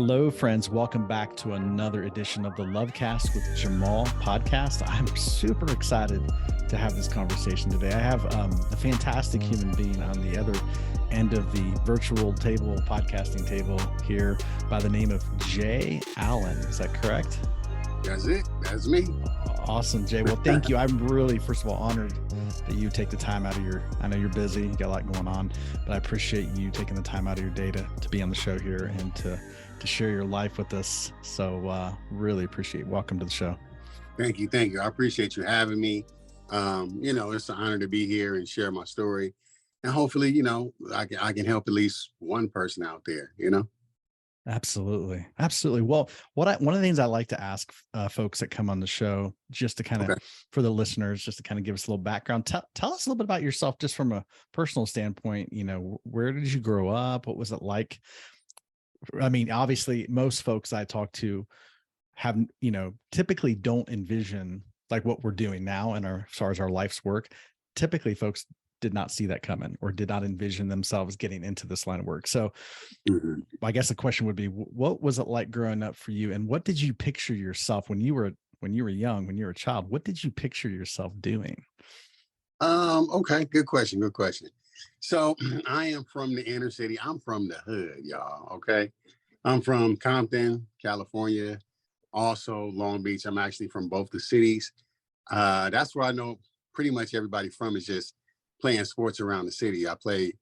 Hello, friends. Welcome back to another edition of the Lovecast with Jamal podcast. I'm super excited to have this conversation today. I have a fantastic human being on the other end of the virtual table, podcasting table here by the name of Jay Allen. Is that correct? That's it. That's me. Awesome, Jay. Well, thank you. I'm really, first of all, honored that you take the time out of I know you're busy, you got a lot going on, but I appreciate you taking the time out of your day to be on the show here and to share your life with us. So really appreciate it. Welcome to the show. Thank you. Thank you. I appreciate you having me. It's an honor to be here and share my story. And hopefully, I can help at least one person out there, Absolutely. Absolutely. Well, one of the things I like to ask folks that come on the show, just to kind of, for the listeners, just to kind of give us a little background, tell us a little bit about yourself, just from a personal standpoint. Where did you grow up? What was it like? I mean, obviously, most folks I talk to have, typically don't envision like what we're doing now and as far as our life's work. Typically, folks did not see that coming or did not envision themselves getting into this line of work. So I guess the question would be, what was it like growing up for you? And what did you picture yourself when you were young, when you were a child? What did you picture yourself doing? Okay. Good question. Good question. So I am from the inner city. I'm from the hood, y'all. Okay. I'm from Compton, California, also Long Beach. I'm actually from both the cities. That's where I know pretty much everybody from, is just playing sports around the city. I played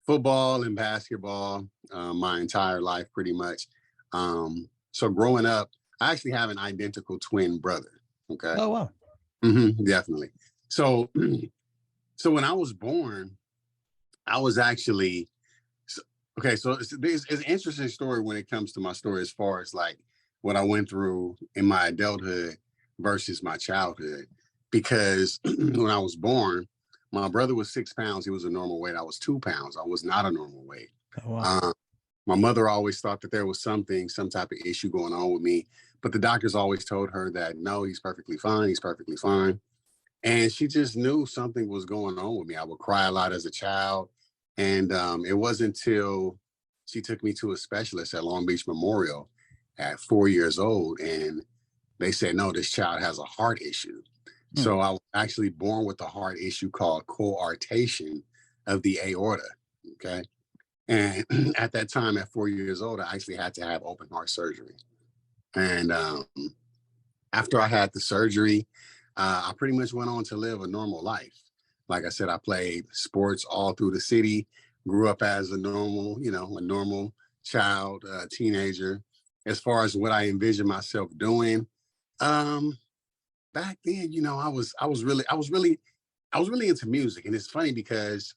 football and basketball my entire life, pretty much. So growing up, I actually have an identical twin brother. Okay. Oh, wow. Definitely. So when I was born, I was actually, okay, so it's an interesting story when it comes to my story, as far as like what I went through in my adulthood versus my childhood. Because when I was born, my brother was 6 pounds. He was a normal weight. I was 2 pounds. I was not a normal weight. Oh, wow. My mother always thought that there was some type of issue going on with me, but the doctors always told her that, no, he's perfectly fine. He's perfectly fine. And she just knew something was going on with me. I would cry a lot as a child. And it wasn't until she took me to a specialist at Long Beach Memorial at 4 years old. And they said, no, this child has a heart issue. So I was actually born with a heart issue called coarctation of the aorta. Okay. And at that time, at 4 years old, I actually had to have open heart surgery. And after I had the surgery, I pretty much went on to live a normal life. Like I said, I played sports all through the city, grew up as a normal child, teenager. As far as what I envisioned myself doing, back then, I was really into music. And it's funny because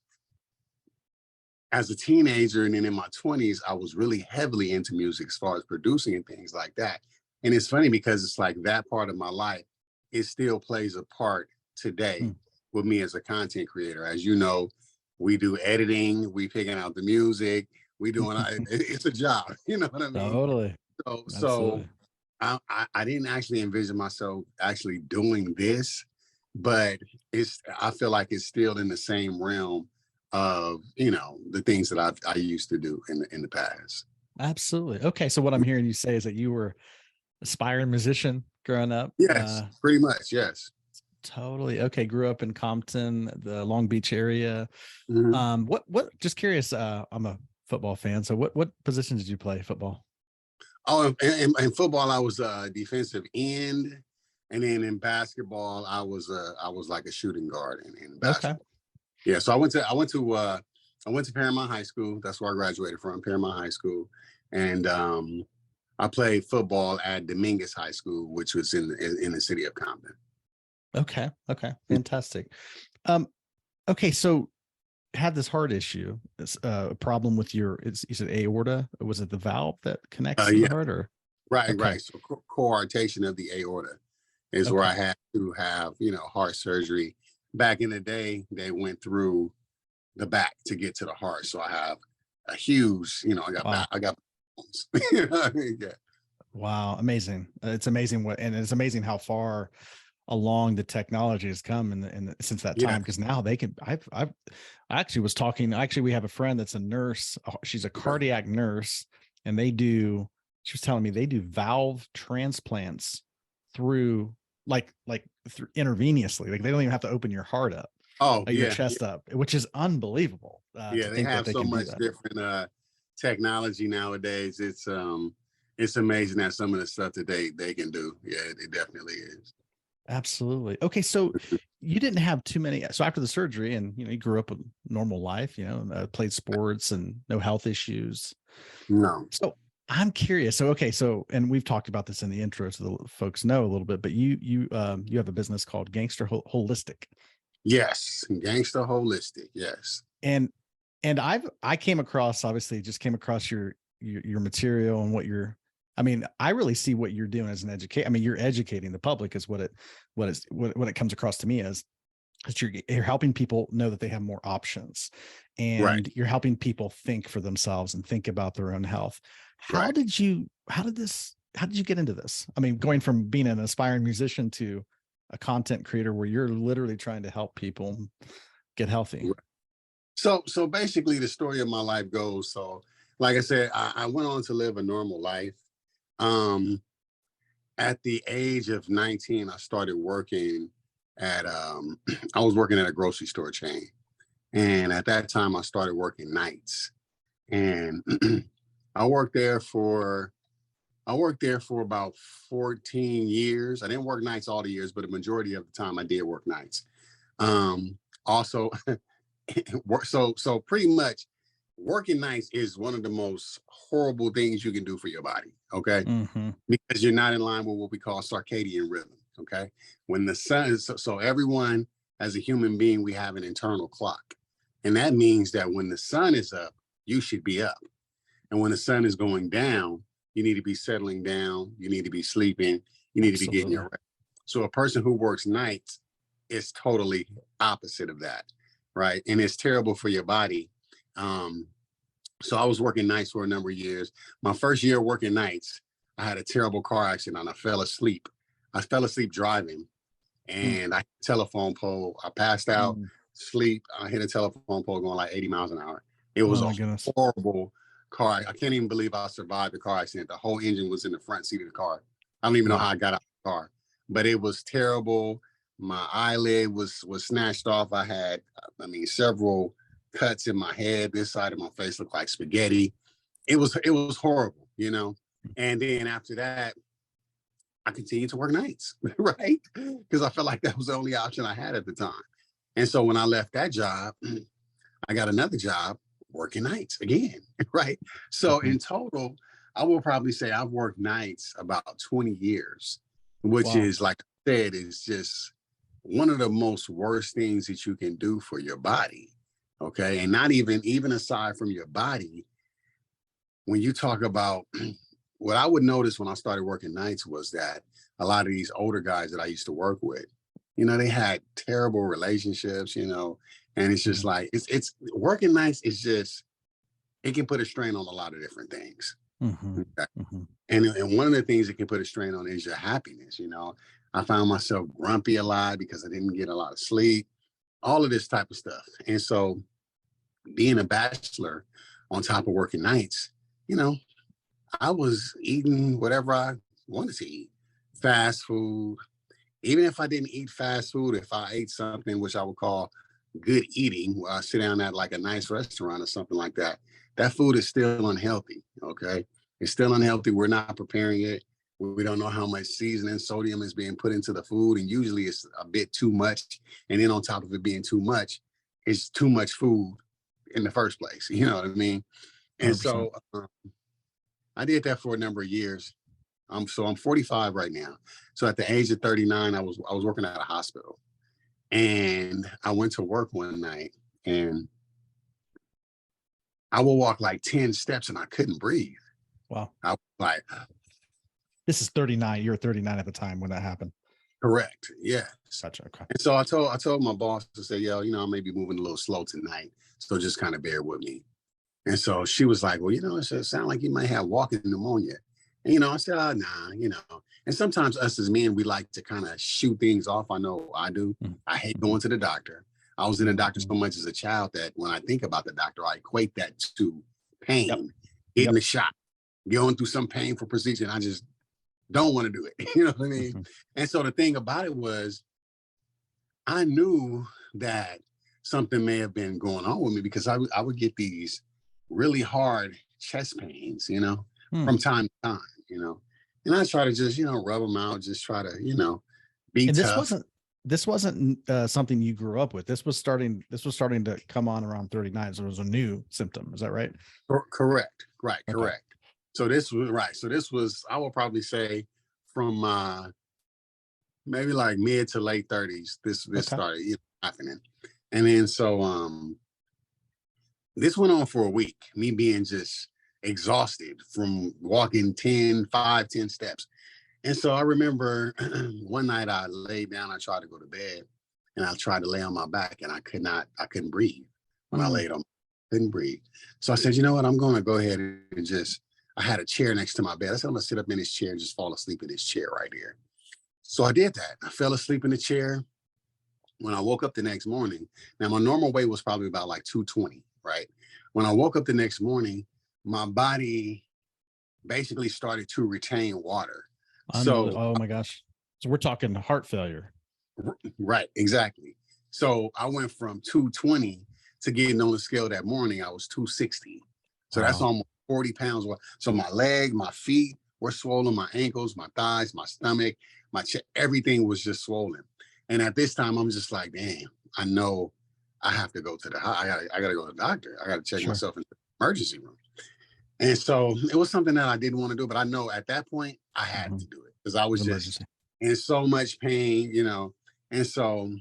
as a teenager and then in my 20s, I was really heavily into music as far as producing and things like that. And it's funny because it's like that part of my life, it still plays a part today with me as a content creator. As you know, we do editing, we picking out the music, we doing it's a job, you know what I mean? Totally. So I didn't actually envision myself actually doing this, but I feel like it's still in the same realm of, the things that I used to do in the past. Absolutely. Okay. So what I'm hearing you say is that you were aspiring musician growing up. Yes, pretty much. Yes. Totally. Okay. Grew up in Compton, the Long Beach area. Just curious. I'm a football fan. So what position did you play football? Oh, in football, I was a defensive end. And then in basketball, I was like a shooting guard in basketball. Okay. Yeah. So I went to Paramount High School. That's where I graduated from, Paramount High School. And I played football at Dominguez High School, which was in the city of Compton. Okay. Fantastic. Okay. So had this heart issue, a problem with you said aorta. Was it the valve that connects to the heart, or? Right. So coarctation of the aorta is where I had to have, heart surgery. Back in the day, they went through the back to get to the heart. So I have a huge, I got yeah. Wow. Amazing. It's amazing it's amazing how far along the technology has come since that time. Because now they can, I actually was talking, we have a friend that's a nurse. She's a cardiac nurse, and they do she was telling me they do valve transplants through through intravenously. Like they don't even have to open your heart up, Oh your yeah, chest up, which is unbelievable to yeah. They think that have they so can do much that. different technology nowadays. It's amazing that some of the stuff that they can do. Yeah, it definitely is. Absolutely. Okay, so you didn't have too many. So after the surgery, and you grew up a normal life, played sports and no health issues. No. So I'm curious. So okay, so and we've talked about this in the intro, so the folks know a little bit. But you have a business called Holistic, Yes, Gangstaholistic. Yes. and I came across, obviously just came across your material and what you're. I mean, I really see what you're doing as an educator. I mean, you're educating the public is what it comes across to me as. That you're helping people know that they have more options, Right. and you're helping people think for themselves and think about their own health. Right. How did you get into this? I mean, going from being an aspiring musician to a content creator where you're literally trying to help people get healthy. Right. So basically, the story of my life goes. So, like I said, I went on to live a normal life. Um, at the age of 19, I started working at I was working at a grocery store chain. And at that time I started working nights. And I worked there for about 14 years. I didn't work nights all the years, but a majority of the time I did work nights. Also so pretty much working nights is one of the most horrible things you can do for your body. Okay. Mm-hmm. Because you're not in line with what we call circadian rhythm. Okay. When the sun is so everyone as a human being, we have an internal clock. And that means that when the sun is up, you should be up. And when the sun is going down, you need to be settling down. You need to be sleeping. You need to be getting Absolutely. your rest. So a person who works nights is totally opposite of that. Right. And it's terrible for your body. Um, so I was working nights for a number of years. My first year working nights, I had a terrible car accident and I fell asleep. I fell asleep driving and I hit a telephone pole. I passed out, Mm-hmm. sleep. I hit a telephone pole going like 80 miles an hour. It was Oh a my goodness. horrible car. I can't even believe I survived the car accident. The whole engine was in the front seat of the car. I don't even know how Wow. I got out of the car, but it was terrible. My eyelid was snatched off. I had, several cuts in my head. This side of my face looked like spaghetti. It was horrible, you know. And then after that, I continued to work nights, right? Because I felt like that was the only option I had at the time. And so when I left that job, I got another job working nights again, right? So Mm-hmm. in total, I will probably say I've worked nights about 20 years, which Wow. is like I said, is just one of the most worst things that you can do for your body. Okay. And not even aside from your body, when you talk about what I would notice when I started working nights was that a lot of these older guys that I used to work with, they had terrible relationships, and it's just Mm-hmm. like it's working nights is just it can put a strain on a lot of different things. Mm-hmm. Okay? Mm-hmm. And one of the things it can put a strain on is your happiness. I found myself grumpy a lot because I didn't get a lot of sleep, all of this type of stuff. And so being a bachelor on top of working nights, you know, I was eating whatever I wanted to eat, fast food. Even if I didn't eat fast food, if I ate something which I would call good eating, where I sit down at like a nice restaurant or something like that, that food is still unhealthy. Okay. It's still unhealthy. We're not preparing it. We don't know how much seasoning, sodium is being put into the food. And usually it's a bit too much. And then on top of it being too much, it's too much food in the first place. You know what I mean? And 100%. so I did that for a number of years. I'm 45 right now. So at the age of 39, I was working at a hospital, and I went to work one night, and I would walk like 10 steps, and I couldn't breathe. Wow. I was like, This is 39. You were 39 at the time when that happened. correct, yes. Gotcha. Okay. And so I told my boss to say, yo, I may be moving a little slow tonight, so just kind of bear with me. And so she was like, well, it sounds like you might have walking pneumonia. And, I said, oh, nah. And sometimes us as men, we like to kind of shoot things off. I know I do. I hate Mm-hmm. going to the doctor. I was in the doctor Mm-hmm. so much as a child that when I think about the doctor, I equate that to Yep. pain, getting Yep. the shot. going through some painful procedure and I just don't want to do it. You know what I mean? Mhm. And so the thing about it was I knew that something may have been going on with me because I would get these really hard chest pains, Hmm. from time to time, and I try to just, rub them out, just try to, be And tough. this wasn't something you grew up with. This was starting to come on around 39. So it was a new symptom. Is that right? Correct. Right. Okay. Correct. So this was right. So this was, I would probably say from maybe like mid to late 30s, this Okay. started happening. And then this went on for a week, me being just exhausted from walking 10 steps. And so I remember one night I laid down, I tried to go to bed and I tried to lay on my back and I couldn't breathe when I Hmm. laid on, couldn't breathe. So I said, you know what, I'm going to go ahead and I had a chair next to my bed. I said, I'm going to sit up in this chair and just fall asleep in this chair right here. So I did that. I fell asleep in the chair. When I woke up the next morning, now my normal weight was probably about like 220, right? When I woke up the next morning, my body basically started to retain water. So, Oh my gosh. So we're talking heart failure. right, exactly. So I went from 220 to getting on the scale that morning, I was 260. So that's Wow. almost 40 pounds. So my leg, my feet were swollen, my ankles, my thighs, my stomach, my chest, everything was just swollen. And at this time, I'm just like, damn, I know I have to go to I gotta go to the doctor. I gotta check Sure. myself in the emergency room. And so it was something that I didn't want to do, but I know at that point I had Hmm. to do it because I was just Emergency. in so much pain. And so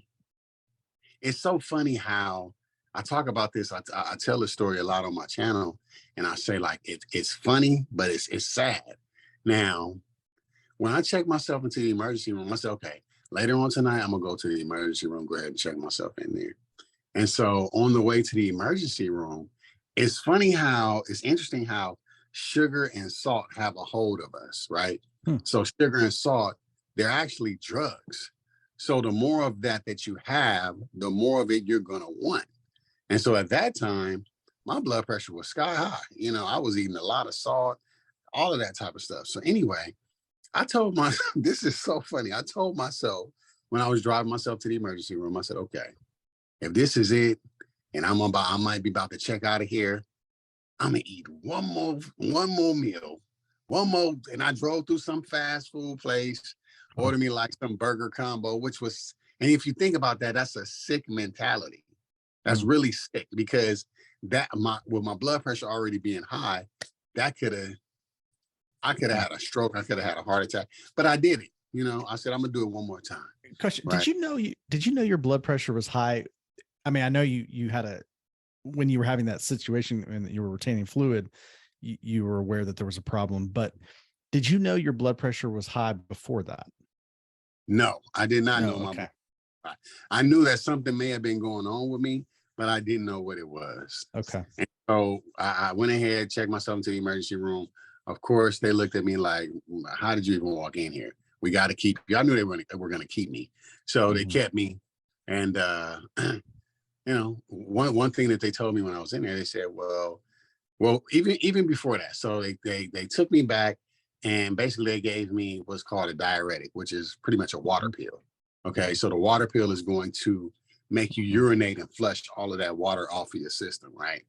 it's so funny how I talk about this. I tell the story a lot on my channel, and I say like it's funny, but it's sad. Now, when I check myself into the emergency room, I say, okay, later on tonight, I'm gonna go to the emergency room, go ahead and check myself in there. And so on the way to the emergency room, it's interesting how sugar and salt have a hold of us, right? Hmm. So sugar and salt, they're actually drugs. So the more of that you have, the more of it you're gonna want. And so at that time, my blood pressure was sky high. I was eating a lot of salt, all of that type of stuff. So anyway, I told myself, this is so funny. I told myself when I was driving myself to the emergency room, I said, okay, if this is it, and I might be about to check out of here, I'm gonna eat one more meal, one more. And I drove through some fast food place, Oh. ordered me like some burger combo, and if you think about that, that's a sick mentality. That's Hmm. really sick because with my blood pressure already being high, that I could have Yeah. had a stroke, I could have had a heart attack, but I did it. I said I'm gonna do it one more time. Question. Right. Did you know your blood pressure was high? I mean, I know you had when you were having that situation and you were retaining fluid, you were aware that there was a problem, but did you know your blood pressure was high before that? No, I did not No. know my blood. Okay. I knew that something may have been going on with me, but I didn't know what it was. Okay. And so I went ahead, checked myself into the emergency room. Of course, they looked at me like, how did you even walk in here? We got to keep you. I knew they were going to keep me. So they Hmm. kept me. And, one thing that they told me when I was in there, they said, well, even before that. So they took me back and basically they gave me what's called a diuretic, which is pretty much a water pill. Okay. So the water pill is going to make you Hmm. urinate and flush all of that water off of your system, right?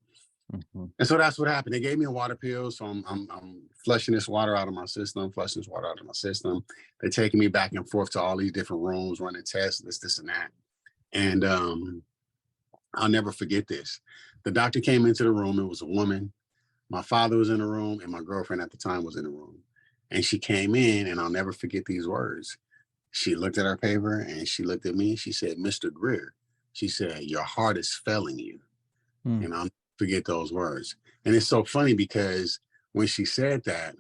Hmm. And so that's what happened. They gave me a water pill. So I'm flushing this water out of my system, flushing this water out of my system. They're taking me back and forth to all these different rooms, running tests, this, and that. And I'll never forget this. The doctor came into the room. It was a woman. My father was in the room, and my girlfriend at the time was in the room. And she came in, and I'll never forget these words. She looked at her paper and she looked at me. She said, Mr. Greer, she said, your heart is failing you. Hmm. And I'll never forget those words. And it's so funny because when she said that,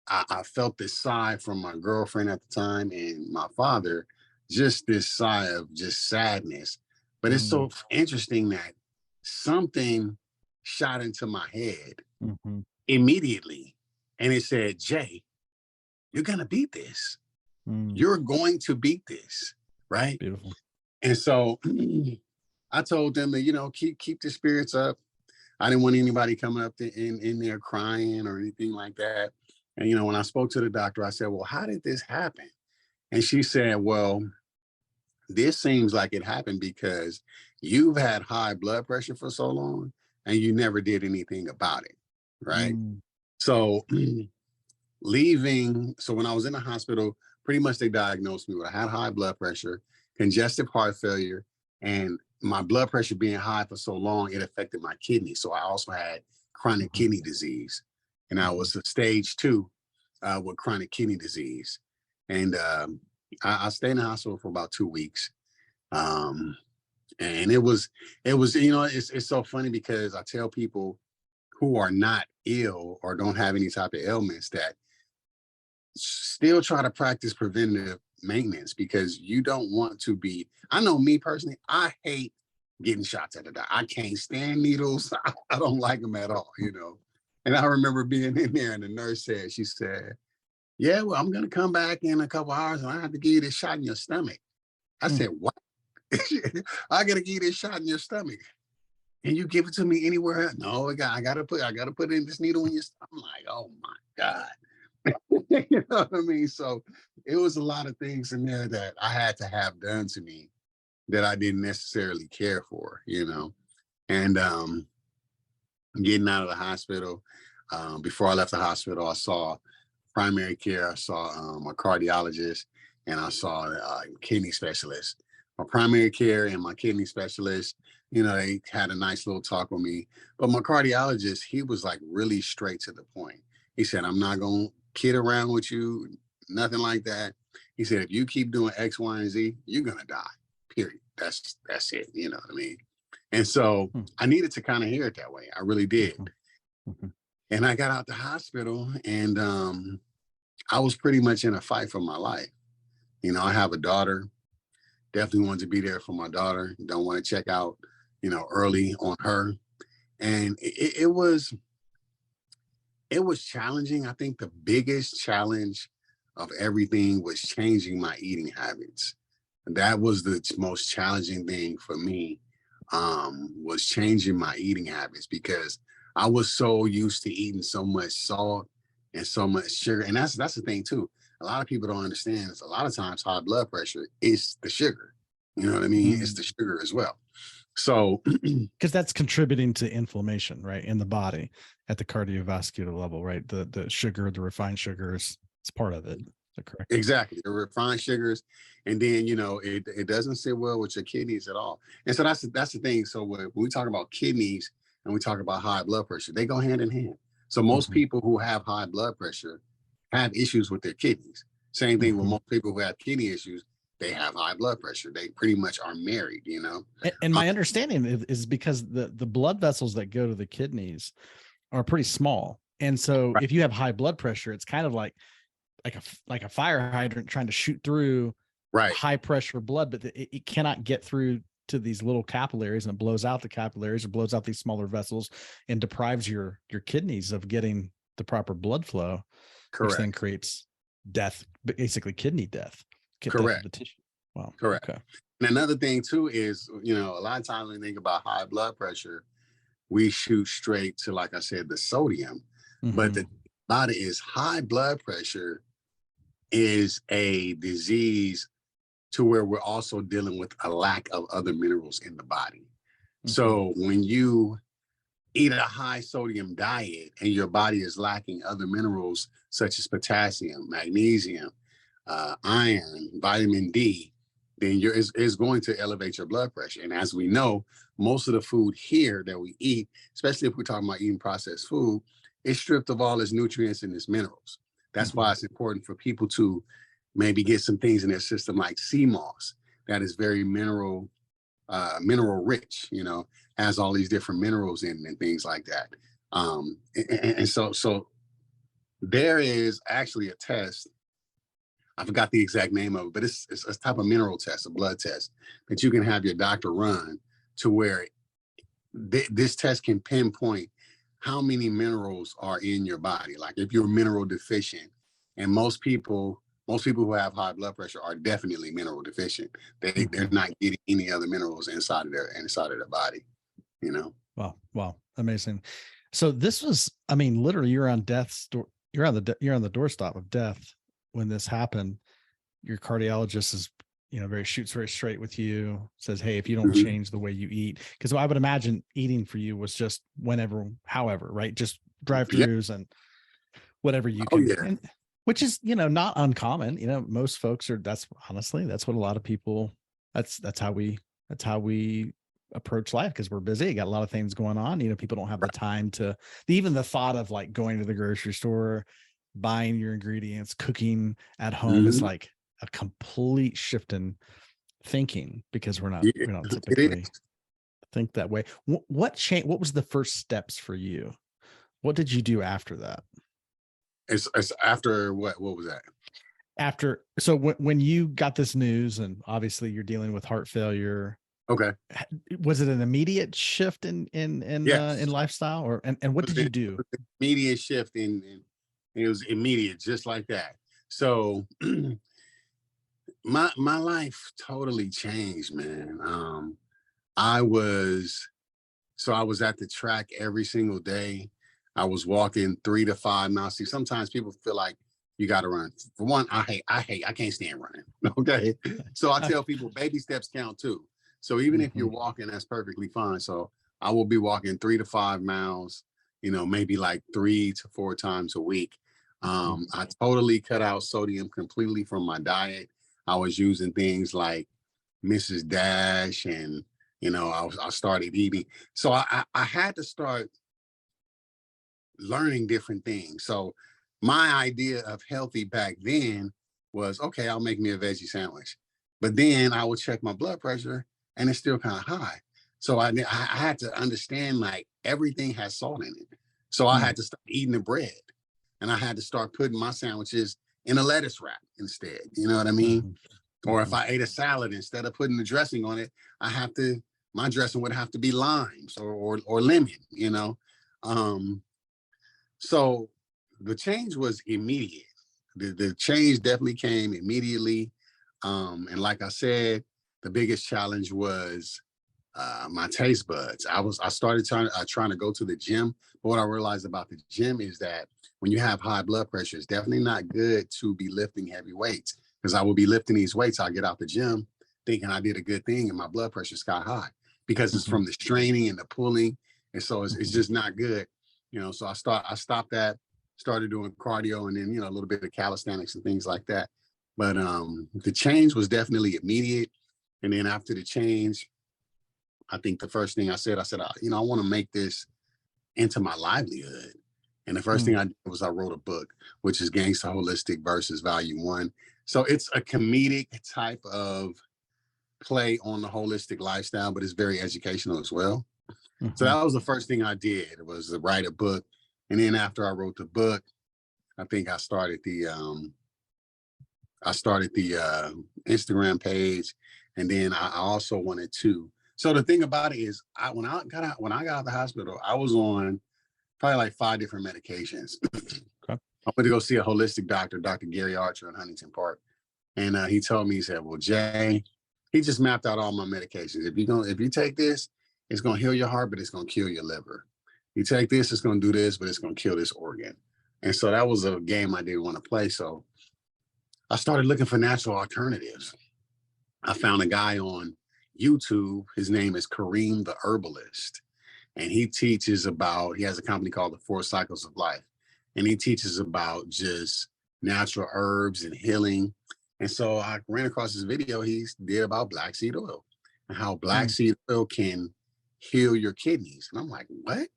I felt this sigh from my girlfriend at the time and my father, just this sigh of just sadness. But it's Hmm. so interesting that something shot into my head Hmm. immediately. And it said, Jay, you're going to beat this. Hmm. You're going to beat this. Right. Beautiful. And so I told them that, keep the spirits up. I didn't want anybody coming up in there crying or anything like that. And, you know, when I spoke to the doctor, I said, well, how did this happen? And she said, well, this seems like it happened because you've had high blood pressure for so long and you never did anything about it. Right. Mm. So leaving, so when I was in the hospital, pretty much they diagnosed me with I had high blood pressure, congestive heart failure, and my blood pressure being high for so long, it affected my kidney. So I also had chronic Mhm. kidney disease, and I Mhm. was a stage 2 with chronic kidney disease. And I stayed in the hospital for about 2 weeks. Um, and it was, you know, it's so funny because I tell people who are not ill or don't have any type of ailments that still try to practice preventative maintenance because you don't want to be. I know me personally, I hate getting shots at the doctor. I can't stand needles. I don't like them at all, you know. And I remember being in there and the nurse said, she said, yeah, well, I'm going to come back in a couple hours and I have to give you this shot in your stomach. I Mm. said, what? I got to give you this shot in your stomach. Can you give it to me anywhere? No, I gotta put in this needle in your stomach. I'm like, oh my God. You know what I mean? So it was a lot of things in there that I had to have done to me that I didn't necessarily care for, you know. And getting out of the hospital, before I left the hospital, I saw primary care, I saw a cardiologist, and I saw a kidney specialist. My primary care and my kidney specialist, you know, they had a nice little talk with me. But my cardiologist, he was like really straight to the point. He said, I'm not going to kid around with you, nothing like that. He said, if you keep doing X, Y, and Z, you're going to die, period. That's it. You know what I mean? And so Mm. I needed to kind of hear it that way. I really did. Mhm. Mhm. And I got out the hospital and I was pretty much in a fight for my life. You know, I have a daughter, definitely wanted to be there for my daughter, don't want to check out, you know, early on her. And it was challenging. I think the biggest challenge of everything was changing my eating habits. That was the most challenging thing for me, was changing my eating habits because I was so used to eating so much salt and so much sugar. And that's the thing too. A lot of people don't understand is a lot of times high blood pressure is the sugar. You know what I mean? It's Mm. the sugar as well. So Because that's contributing to inflammation, right, in the body at the cardiovascular level, right? The sugar, the refined sugars, it's part of it. Is that correct? exactly, the refined sugars, and then you know it doesn't sit well with your kidneys at all. And so that's the thing. So when we talk about kidneys and we talk about high blood pressure, they go hand in hand. So most Mhm. people who have high blood pressure have issues with their kidneys. Same thing with Mhm. most people who have kidney issues, they have high blood pressure. They pretty much are married, you know. And Um, my understanding is because the blood vessels that go to the kidneys are pretty small. And so right, if you have high blood pressure, it's kind of like a fire hydrant trying to shoot through right, high pressure blood, but it cannot get through to these little capillaries, and it blows out the capillaries or blows out these smaller vessels and deprives your kidneys of getting the proper blood flow, which then correct, creates death, basically kidney death, death of correct, the tissue. Wow. correct. Okay. And another thing too is, you know, a lot of times when we think about high blood pressure, we shoot straight to, like I said, the sodium. But Mm-hmm. the about it is high blood pressure is a disease to where we're also dealing with a lack of other minerals in the body. Mm-hmm. So when you eat a high sodium diet and your body is lacking other minerals such as potassium, magnesium, iron, vitamin D, then it's going to elevate your blood pressure. And as we know, most of the food here that we eat, especially if we're talking about eating processed food, is stripped of all its nutrients and its minerals. That's Mm-hmm. why it's important for people to maybe get some things in their system like sea moss that is very mineral rich, you know, has all these different minerals in and things like that. And so there is actually a test. I forgot the exact name of it, but it's a type of mineral test, a blood test that you can have your doctor run to where this test can pinpoint how many minerals are in your body. Like if you're mineral deficient, and most people who have high blood pressure are definitely mineral deficient. They're Mm-hmm. not getting any other minerals inside of their body. You know. Wow. Wow. Amazing. So this was, I mean, literally you're on death's door. You're on the doorstep of death when this happened. Your cardiologist is, shoots very straight with you, says, hey, if you don't Mhm. change the way you eat, because I would imagine eating for you was just whenever, however, right? Just Yeah. drive-throughs and whatever you Oh can, yeah. and which is, not uncommon. Most folks are, that's honestly, that's what a lot of people, that's how we approach life, because we're busy, got a lot of things going on. People don't have the time to, even the thought of like going to the grocery store, buying your ingredients, cooking at home is Mhm. like a complete shift in thinking, because Yeah, we don't it typically is. think that way. What changed? What was the first steps for you? What did you do after that? It's after what was that? After, so when you got this news, and obviously you're dealing with heart failure, Okay. was it an immediate shift in Yes. lifestyle, or and what It was did an you do? immediate shift in it was immediate, just like that. So my life totally changed, man. I was I was at the track every single day. I was walking 3 to 5 miles. See, sometimes people feel like you got to run. For one, I can't stand running. Okay. So I tell people baby steps count too. So even if you're Mhm, walking, that's perfectly fine. So I will be walking 3 to 5 miles, maybe like 3 to 4 times a week. mhm, I totally cut out sodium completely from my diet. I was using things like Mrs. Dash, and I started eating. So I had to start learning different things. So my idea of healthy back then was, okay, I'll make me a veggie sandwich. But then I would check my blood pressure and it's still kind of high. So I had to understand like everything has salt in it. So I mm, had to start eating the bread, and I had to start putting my sandwiches in a lettuce wrap instead. You know what I mean? mhm, Or if mhm, I ate a salad, instead of putting the dressing on it, I have to my dressing would have to be limes or lemon. Um, so the change was immediate. The change definitely came immediately. And like I said, the biggest challenge was my taste buds. I started trying to go to the gym, but what I realized about the gym is that when you have high blood pressure, it's definitely not good to be lifting heavy weights, because I will be lifting these weights. I get out the gym thinking I did a good thing, and my blood pressure sky high because it's mhm, from the straining and the pulling, and so it's mhm, just not good. So I stopped that, started doing cardio, and then a little bit of calisthenics and things like that. But the change was definitely immediate, and then after the change, I think the first thing I said, I want to make this into my livelihood. And the first thing mm, I did was I wrote a book, which is Gangstaholistic versus Volume One. So it's a comedic type of play on the holistic lifestyle, but it's very educational as well. So mhm, that was the first thing I did, was to write a book. And then after I wrote the book, I think I started the Instagram page, and then I also wanted to. So the thing about it is, when I got out of the hospital, I was on probably like 5 different medications. okay, I went to go see a holistic doctor, Dr. Gary Archer in Huntington Park, and he told me, he said, "Well, Jay," he just mapped out all my medications. If you take this, it's gonna heal your heart, but it's gonna kill your liver. You take this, it's gonna do this, but it's gonna kill this organ. And so that was a game I didn't want to play. So I started looking for natural alternatives. I found a guy on YouTube. His name is Kareem the Herbalist. And he has a company called the Four Cycles of Life. And he teaches about just natural herbs and healing. And so I ran across this video he did about black seed oil and how black mm, seed oil can heal your kidneys. And I'm like, what?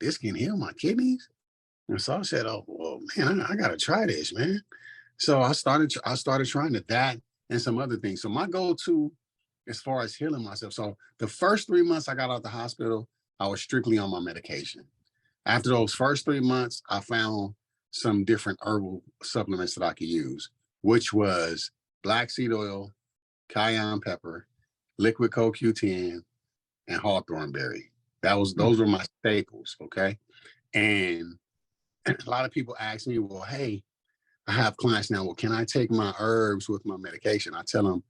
This can heal my kidneys? And so I said, oh, well, man, I got to try this, man. So I started trying that and some other things. So my go-to as far as healing myself. So the first 3 months I got out of the hospital, I was strictly on my medication. After those first 3 months, I found some different herbal supplements that I could use, which was black seed oil, cayenne pepper, liquid CoQ10, and hawthorn berry. mm, Those were my staples. Okay. And a lot of people ask me, well, hey, I have clients now. Well, can I take my herbs with my medication? I tell them,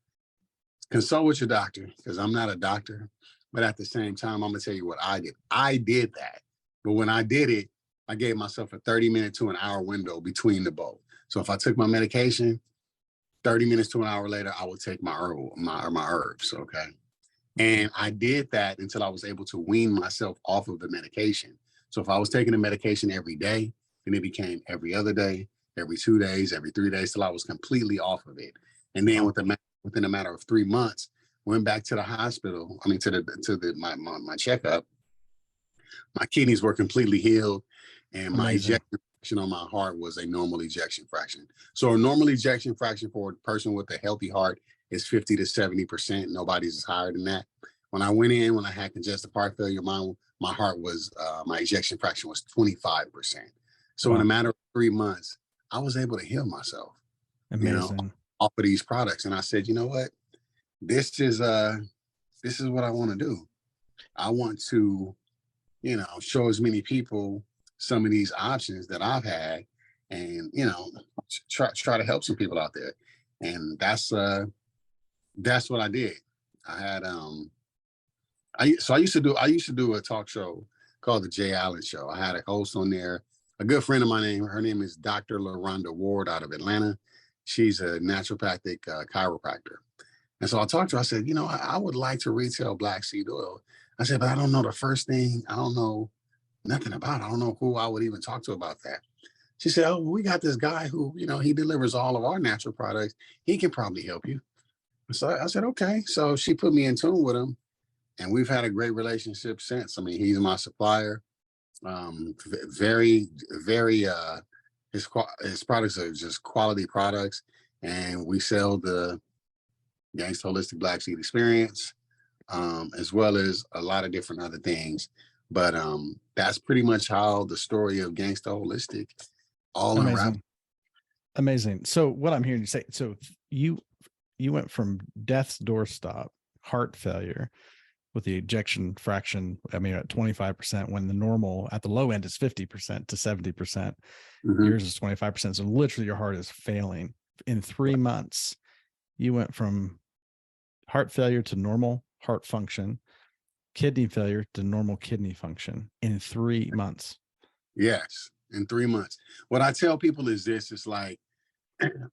consult with your doctor, because I'm not a doctor. But at the same time, I'm gonna tell you what I did. I did that. But when I did it, I gave myself a 30-minute to an hour window between the both. So if I took my medication, 30 minutes to an hour later, I would take my herbs. Okay. And I did that until I was able to wean myself off of the medication. So if I was taking the medication every day, then it became every other day, every 2 days, every 3 days, till I was completely off of it. And then within a matter of 3 months, went back to the hospital. I mean, my checkup. My kidneys were completely healed, and my Amazing. ejection fraction on my heart was a normal ejection fraction. So a normal ejection fraction for a person with a healthy heart is 50 to 70%. Nobody's is higher than that. When I went in, when I had congestive heart failure, my heart was my ejection fraction was 25%. So in a Wow. matter of 3 months, I was able to heal myself, you know, Amazing. off of these products. And I said, you know what? This is what I want to do. I want to, show as many people some of these options that I've had, and try to help some people out there. And that's what I did. I had I used to do a talk show called the Jay Allen Show. I had a host on there, a good friend of mine. Her name is Dr. LaRonda Ward out of Atlanta. She's a naturopathic chiropractor. And so I talked to her. I said, I would like to retail black seed oil. I said, but I don't know the first thing. I don't know nothing about it. I don't know who I would even talk to about that. She said, oh, we got this guy who, he delivers all of our natural products. He can probably help you. So I said, okay. So she put me in tune with him, and we've had a great relationship since. I mean, he's my supplier. Very, very, his products are just quality products. And we sell the Gangstaholistic Black Seed Experience, as well as a lot of different other things. But that's pretty much how the story of Gangstaholistic all unraveled. Amazing. Amazing. So what I'm hearing you say, so you went from death's doorstop, heart failure, with the ejection fraction, I mean, at 25%, when the normal at the low end is 50% to 70%. Mhm. Yours is 25%. So literally your heart is failing. In 3 months, you went from heart failure to normal heart function, kidney failure to normal kidney function in 3 months. Yes, in 3 months. What I tell people is this: it's like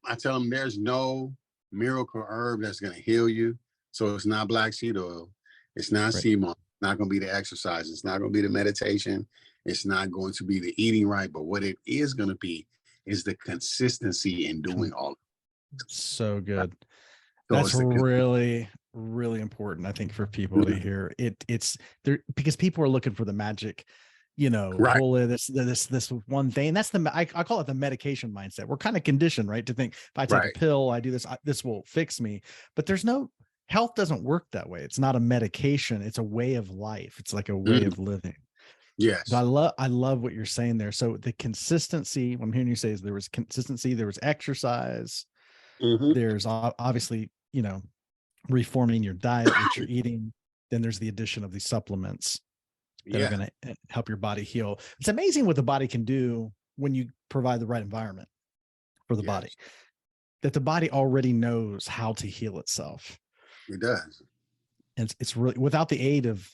I tell them there's no miracle herb that's going to heal you. So it's not black seed oil. It's not Right. sea moss. It's not going to be the exercise. It's not going to be the meditation. It's not going to be the eating right. But what it is going to be is the consistency in doing all of it. So good. So That's it's the really, really important, I think, for people to hear. It's there because people are looking for the magic, right, bullet, this one thing. That's I call it the medication mindset. We're kind of conditioned, right, to think if I take a right. pill, I do this, this will fix me. But there's no health doesn't work that way. It's not a medication. It's a way of life. It's like a way Mhm. of living. So Yes. I love what you're saying there. So the consistency, what I'm hearing you say is there was consistency, there was exercise, Hmm. there's obviously, reforming your diet, what you're eating. Then there's the addition of these supplements that are Yeah. going to help your body heal. It's amazing what the body can do when you provide the right environment for the body, Yes. that the body already knows how to heal itself. It does. And it's really without the aid of,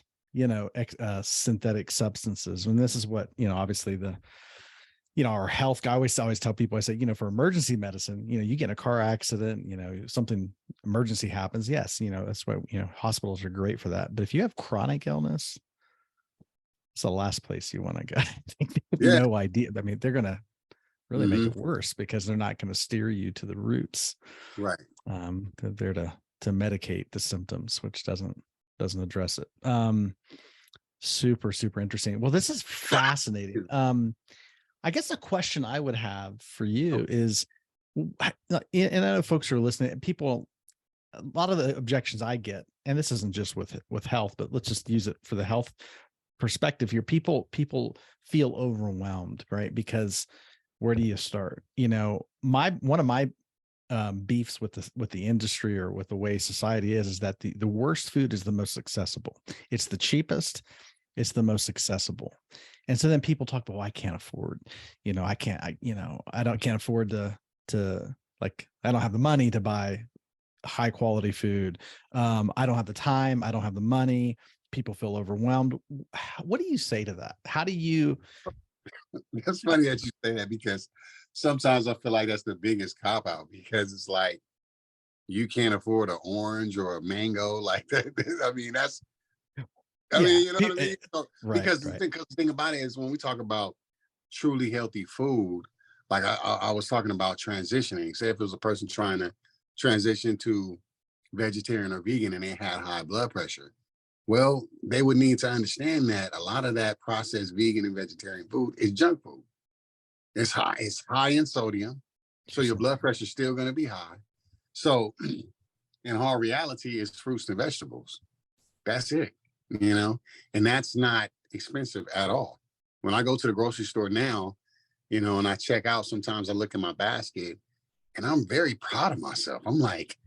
synthetic substances. And this is what, obviously our health guy, I always tell people, I say, for emergency medicine, you get in a car accident, something emergency happens. Yes. That's why, hospitals are great for that. But if you have chronic illness, it's the last place you want to go. They have Yeah. no idea. I mean, they're going to really make Hmm. it worse because they're not going to steer you to the roots. Right. They're there to medicate the symptoms, which doesn't address it. Super, super interesting. Well, this is fascinating. I guess a question I would have for you is, and I know folks are listening, people, a lot of the objections I get, and this isn't just with health, but let's just use it for the health perspective here. People feel overwhelmed, right? Because where do you start? One of my beefs with the industry or with the way society is that the worst food is the most accessible. It's the cheapest. It's the most accessible. And so then people talk about, well, I can't afford, I can't, can't afford to like, I don't have the money to buy high quality food. I don't have the time. I don't have the money. people feel overwhelmed. What do you say to that? How do you? It's funny that you say that because sometimes I feel like that's the biggest cop out because it's like you can't afford an orange or a mango like that. I mean, Yeah, you know what I mean? So, right, because right. the thing about it is when we talk about truly healthy food, like I was talking about transitioning. Say if it was a person trying to transition to vegetarian or vegan and they had high blood pressure, well, they would need to understand that a lot of that processed vegan and vegetarian food is junk food. It's high in sodium, so your Interesting. blood pressure is still going to be high. So, in all reality, it's fruits and vegetables. That's it, you know, and that's not expensive at all. When I go to the grocery store now, and I check out, sometimes I look at my basket and I'm very proud of myself. I'm like,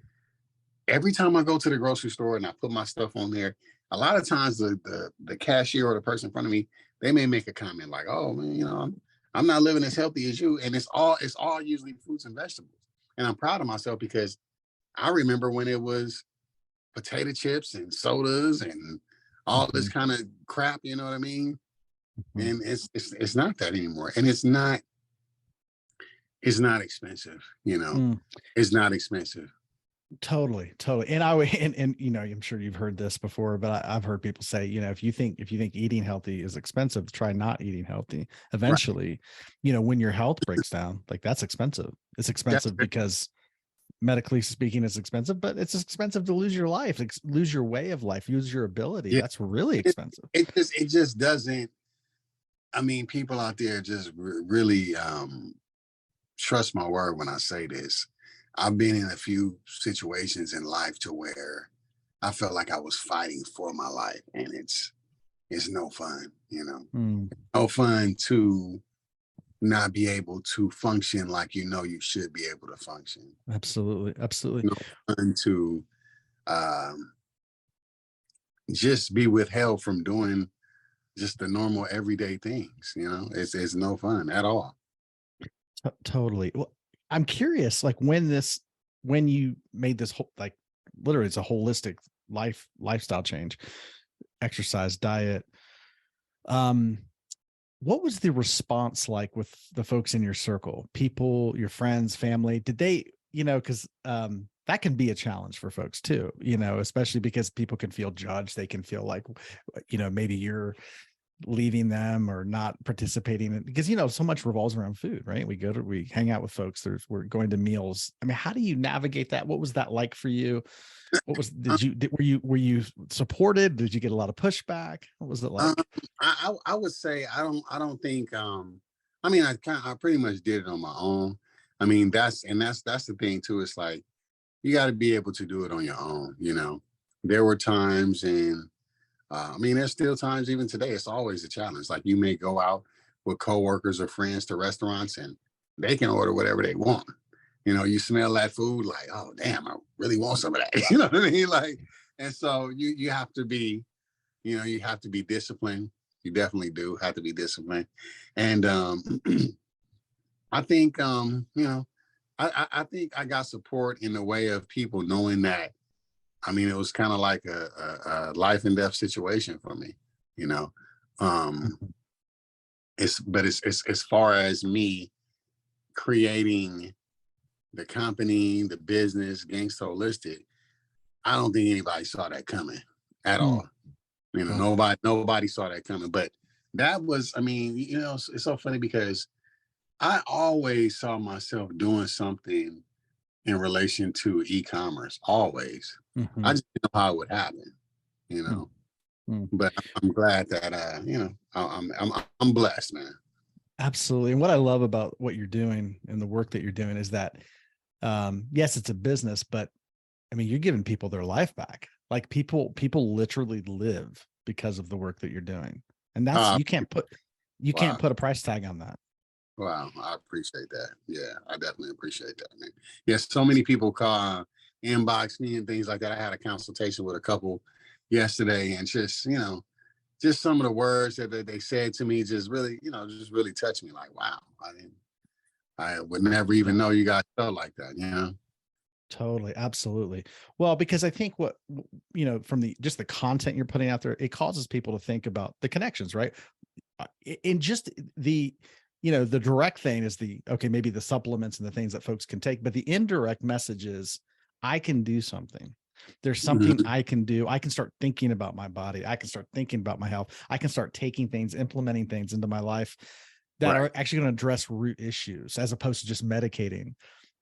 every time I go to the grocery store and I put my stuff on there, a lot of times the cashier or the person in front of me, they may make a comment like, "Oh man, I'm not living as healthy as you," and it's all usually fruits and vegetables. And I'm proud of myself because I remember when it was potato chips and sodas and all this Mhm, kind of crap. You know what I mean? mhm. And it's not that anymore, and it's not expensive. Mm. It's not expensive. Totally, totally. And and I'm sure you've heard this before, but I've heard people say, if you think eating healthy is expensive, try not eating healthy. Right. Eventually, when your health breaks down, like that's expensive. It's That's expensive because medically speaking, it's expensive, but it's expensive to lose your life, lose your way of life, lose your ability. yeah. That's really It, expensive. it just doesn't. I mean, people out there just really trust my word when I say this. I've been in a few situations in life to where I felt like I was fighting for my life, and it's no fun. Mm, No fun to not be able to function like you should be able to function. absolutely, absolutely. No fun to um, just be withheld from doing just the normal everyday things. It's no fun at all. Totally. Well, I'm curious, like when you made this whole, like literally it's a holistic lifestyle change, exercise, diet. Um, what was the response like with the folks in your circle, people, your friends, family? Did they, because that can be a challenge for folks too, especially because people can feel judged. They can feel like, maybe you're leaving them or not participating in, because so much revolves around food, right? We hang out with folks, we're going to meals. I mean, how do you navigate that? What was that like for you? What was were you supported? Did you get a lot of pushback? What was it Um, like? I would say I don't think I mean I pretty much did it on my own. I mean that's the thing too. It's like you got to be able to do it on your own. There were times and I mean there's still times even today. It's always a challenge. Like you may go out with coworkers or friends to restaurants and they can order whatever they want. You smell that food like, oh damn, I really want some of that. You know what I mean? Like, and so you have to be disciplined. You definitely do have to be disciplined. And I think I think I got support in the way of people knowing that. I mean, it was kind of like a life and death situation for me. You know, um, Mhm. it's as far as me creating the company, the business, Gangstaholistic. I don't think anybody saw that coming at Mm, all. wow. Nobody saw that coming. But that was, I mean, it's so funny because I always saw myself doing something in relation to e-commerce. Always. I Mhm. just didn't know how it would happen, you Mm, know. mm. But I'm glad that I'm blessed, man. Absolutely. And what I love about what you're doing and the work that you're doing is that, yes, it's a business, but I mean, you're giving people their life back. Like people literally live because of the work that you're doing. And that's, Uh you can't wow. put a price tag on that. Wow, I appreciate that. Yeah, I definitely appreciate that, man. Yes, so many people call, inbox me and things like that. I had a consultation with a couple yesterday, and just some of the words that they said to me just really touched me. Like, wow, I would never even know you guys felt like that. Totally. Absolutely. Well, because I think from just the content you're putting out there, it causes people to think about the connections, right? In just the direct thing is okay, maybe the supplements and the things that folks can take, but the indirect message is I can do something. There's something Mhm. I can do. I can start thinking about my body. I can start thinking about my health. I can start taking things, implementing things into my life that Right. are actually going to address root issues as opposed to just medicating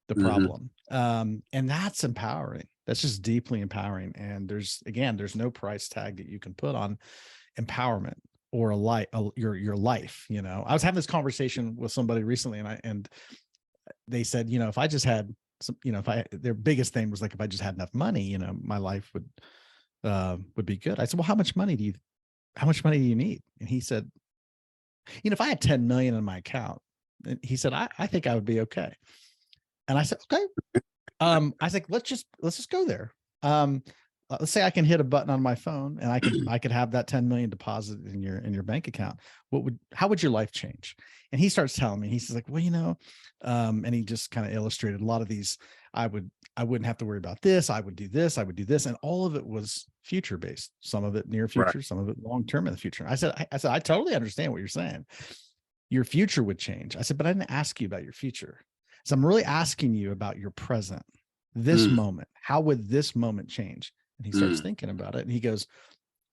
the Hmm. problem. And that's empowering. That's just deeply empowering. And there's no price tag that you can put on empowerment or your life. I was having this conversation with somebody recently, and they said, if I just had some, their biggest thing was like, if I just had enough money, my life would be good. I said, well, how much money do you need? And he said, if I had 10 million in my account, and he said, I think I would be okay. And I said, okay. I was like, let's just go there. Let's say I can hit a button on my phone and I could have that 10 million deposited in your bank account. How would your life change? And he starts telling me, he says like, well, and he just kind of illustrated a lot of these. I wouldn't have to worry about this. I would do this. I would do this. And all of it was future based. Some of it near Right. future, some of it long term in the future. I said, I totally understand what you're saying. Your future would change. I said, but I didn't ask you about your future. So I'm really asking you about your present, this Mm, moment. How would this moment change? And he starts mm, thinking about it and he goes,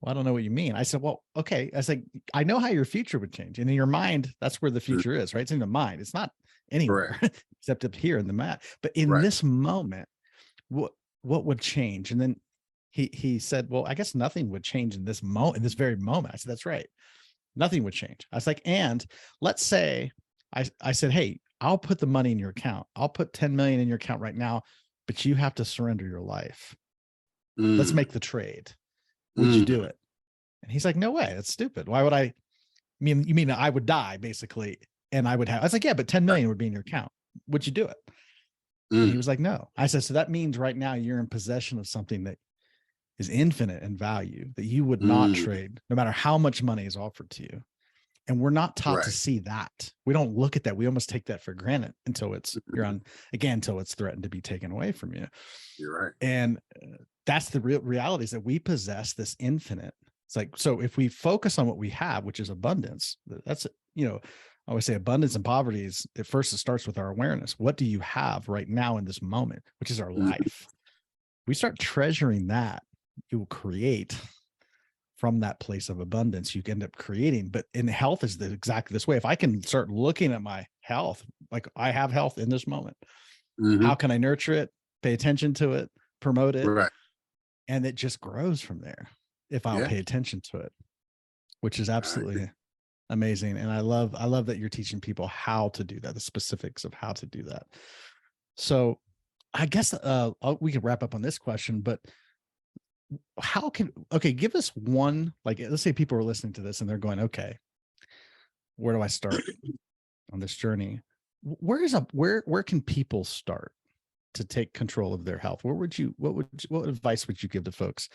well, I don't know what you mean. I said, well, okay. I was like, I know how your future would change. And in your mind, that's where the mm. future is, right? It's in the mind. It's not Correct. anywhere except up here in the mat. But in Right. this moment, what would change? And then he said, well, I guess nothing would change in this very moment. I said, that's right. Nothing would change. I was like, and let's say I said, hey, I'll put the money in your account. I'll put 10 million in your account right now, but you have to surrender your life. Let's Mm, make the trade. Would you do mm, it? And he's like, no way. That's stupid. Why would I mean, you mean I would die basically. And I was like, yeah, but 10 million would be in your account. Would you do it? And he mm, was like, no. I said, so that means right now you're in possession of something that is infinite in value that you would not mm. trade no matter how much money is offered to you. And we're not taught to Right. see that. We don't look at that. We almost take that for granted until until it's threatened to be taken away from you. You're right. And that's the real reality, is that we possess this infinite. It's like, so if we focus on what we have, which is abundance, that's, I always say abundance and poverty is at first, it starts with our awareness. What do you have right now in this moment, which is our Mm, life? We start treasuring that, you will create from that place of abundance. You can end up creating, but in health is exactly this way. If I can start looking at my health, like I have health in this moment, how mhm. can I nurture it, pay attention to it, promote it? Right. And it just grows from there if I'll Yeah. pay attention to it, which is I agree. absolutely amazing. And I love that you're teaching people how to do that, the specifics of how to do that. So I guess we can wrap up on this question, but give us one, like, let's say people are listening to this and they're going, okay, where do I start on this journey? Where can people start to take control of their health? What advice would you give to folks?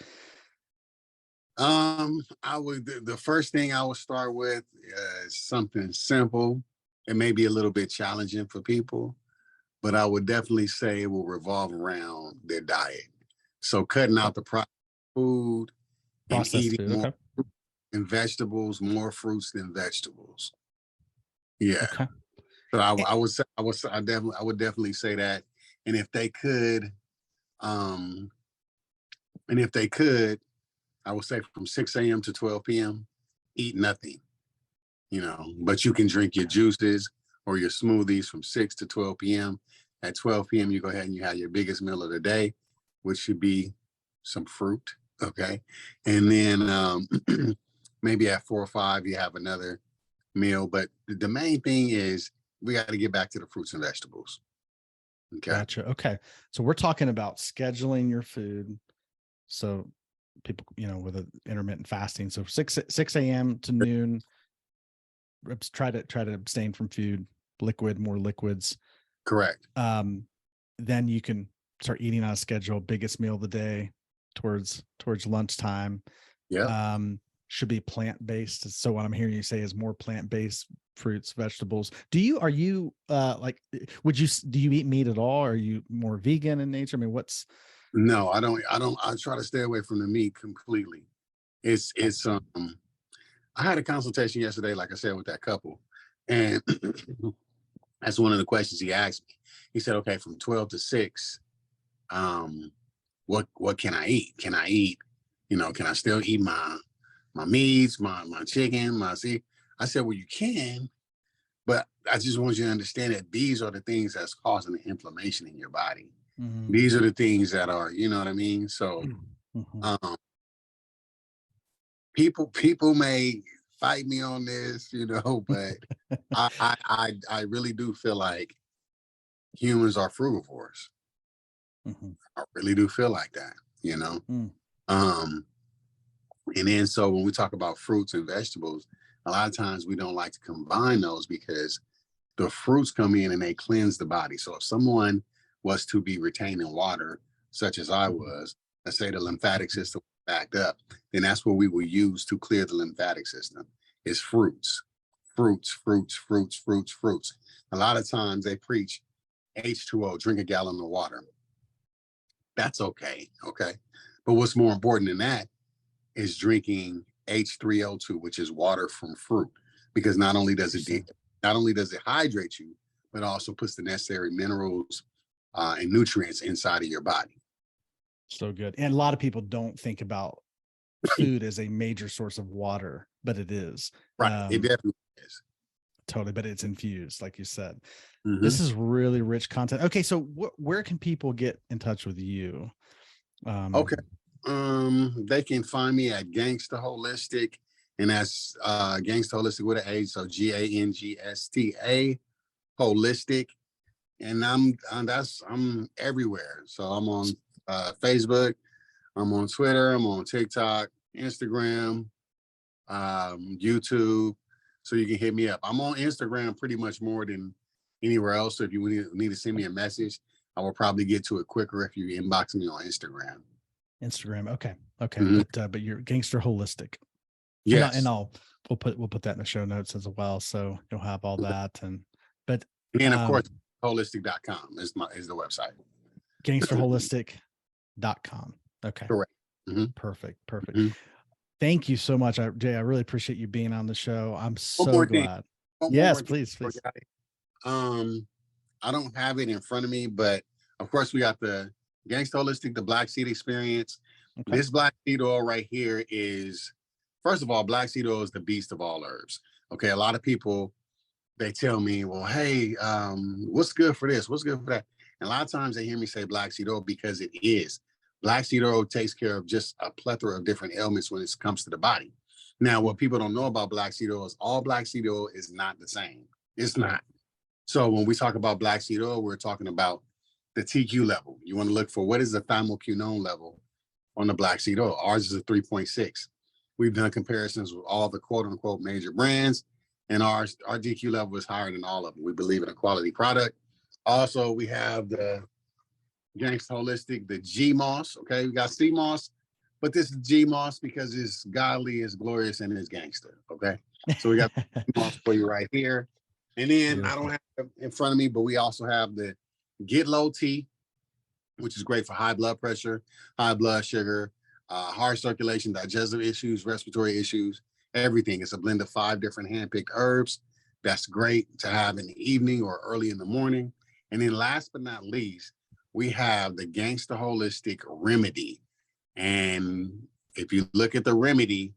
I would the first thing I would start with is something simple. It may be a little bit challenging for people, but I would definitely say it will revolve around their diet. So cutting Okay. out the processed food and Processed eating food. more Okay. and vegetables, more fruits than vegetables. Yeah. Okay. So Eh, I would definitely say that. And if they could, um, and if they could, I would say from 6 a.m. to 12 p.m., eat nothing, but you can drink your juices or your smoothies from 6 to 12 p.m. At 12 p.m., you go ahead and you have your biggest meal of the day, which should be some fruit. Okay. And then maybe at 4 or 5, you have another meal. But the main thing is we got to get back to the fruits and vegetables. Okay. Gotcha. Okay. So we're talking about scheduling your food. So people, with a intermittent fasting. So 6 a.m. to noon, try to abstain from food, more liquids. Correct. Then you can start eating on a schedule, biggest meal of the day towards lunchtime. Yep. Um, should be plant-based. So what I'm hearing you say is more plant-based fruits, vegetables. Do you like, do you eat meat at all? Are you more vegan in nature? I mean, what's No, I try to stay away from the meat completely. It's I had a consultation yesterday, like I said, with that couple. And that's one of the questions he asked me. He said, okay, from 12 to 6, um, what can I eat? Can I eat, can I still eat my meats, my chicken, my see? I said, well, you can, but I just want you to understand that these are the things that's causing the inflammation in your body. Mhm. These are the things that are, you know what I mean? So Mhm. um people may fight me on this, but I really do feel like humans are frugivores. Mhm. I really do feel like that, you know. Mm. Um, and then so when we talk about fruits and vegetables, a lot of times we don't like to combine those because the fruits come in and they cleanse the body. So if someone was to be retaining water, such as I Mhm. was, let's say the lymphatic system backed up, then that's what we will use to clear the lymphatic system is fruits, fruits, fruits, fruits, fruits, fruits. A lot of times they preach H2O, drink a gallon of water. That's okay. Okay. But what's more important than that is drinking H3O2, which is water from fruit, because Interesting. not only does it hydrate you, but also puts the necessary minerals and nutrients inside of your body. So good. And a lot of people don't think about food as a major source of water, but it is. Right. It definitely is. Totally, but it's infused, like you said. Hmm. This is really rich content. Okay, so where can people get in touch with you? Okay. Um, They can find me at Gangstaholistic, and that's Gangstaholistic with an H, so Gangsta holistic. And I'm everywhere. So I'm on Facebook, I'm on Twitter, I'm on TikTok, Instagram, YouTube. So you can hit me up. I'm on Instagram pretty much more than anywhere else. So if you need to send me a message, I will probably get to it quicker if you inbox me on Instagram. Instagram. Okay. Okay. Mhm. But you're Gangster Holistic. And Yes. I'll we'll put that in the show notes as well. So you'll have all Okay. that. But And of course, um holistic.com is the website. gangsterholistic.com. Okay. Correct. Hmm. Perfect. Perfect. Hmm. Thank you so much. Jay, I really appreciate you being on the show. I'm One so more thing. glad. One Yes, more thing. please, please. Um, I don't have it in front of me, but of course we got the Gangsta Holistic, the Black Seed Experience. Okay. This black seed oil right here is, first of all, black seed oil is the beast of all herbs. Okay, a lot of people they tell me, well, hey, what's good for this? What's good for that? And a lot of times they hear me say black seed oil because it is. Black seed oil takes care of just a plethora of different ailments when it comes to the body. Now, what people don't know about black seed oil is all black seed oil is not the same. It's not. So when we talk about black seed oil, we're talking about the TQ level. You want to look for what is the thymoquinone level on the black seed oil. Ours is a 3.6. We've done comparisons with all the quote unquote major brands, and our DQ level is higher than all of them. We believe in a quality product. Also, we have the Gangsta Holistic, the G Moss. Okay, we got C Moss, but this is G Moss because it's godly, it's glorious, and it's gangster. Okay, so we got Moss for you right here. And then I don't Beautiful. have it in front of me, but we also have the Get Low Tea, which is great for high blood pressure, high blood sugar, heart circulation, digestive issues, respiratory issues, everything. It's a blend of 5 different hand-picked herbs. That's great to have in the evening or early in the morning. And then last but not least, we have the Gangsta Holistic Remedy. And if you look at the remedy,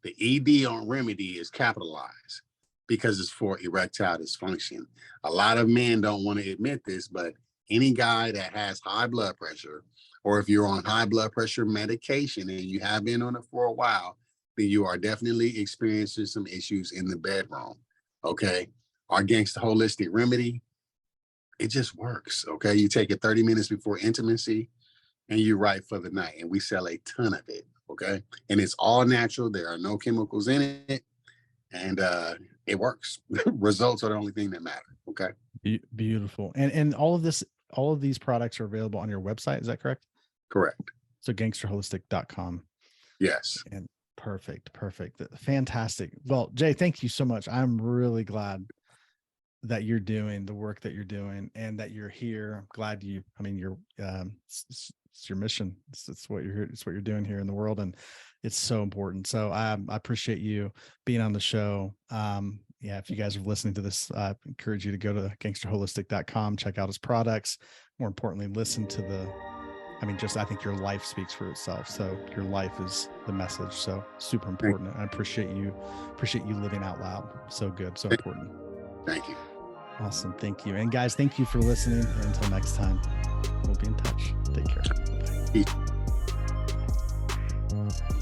the ED on remedy is capitalized because it's for erectile dysfunction. A lot of men don't want to admit this, but any guy that has high blood pressure, or if you're on high blood pressure medication and you have been on it for a while, then you are definitely experiencing some issues in the bedroom. Okay. Our Gangsta Holistic Remedy, it just works. Okay. You take it 30 minutes before intimacy and you write for the night. And we sell a ton of it. Okay. And it's all natural. There are no chemicals in it. And it works. Results are the only thing that matter. Okay. Beautiful. And all of these products are available on your website. Is that correct? Correct. So gangsterholistic.com. Yes. And Perfect. Fantastic. Well, Jay, thank you so much. I'm really glad that you're doing the work that you're doing and that you're here. I'm glad you're, it's your mission. It's what you're here. It's what you're doing here in the world. And it's so important. So I appreciate you being on the show. Yeah, if you guys are listening to this, I encourage you to go to gangsterholistic.com, check out his products. More importantly, listen to I think your life speaks for itself. So your life is the message. So super important. I appreciate you living out loud. So good. So important. Thank you. Awesome. Thank you. And guys, thank you for listening. And until next time, we'll be in touch. Take care. Bye. Peace.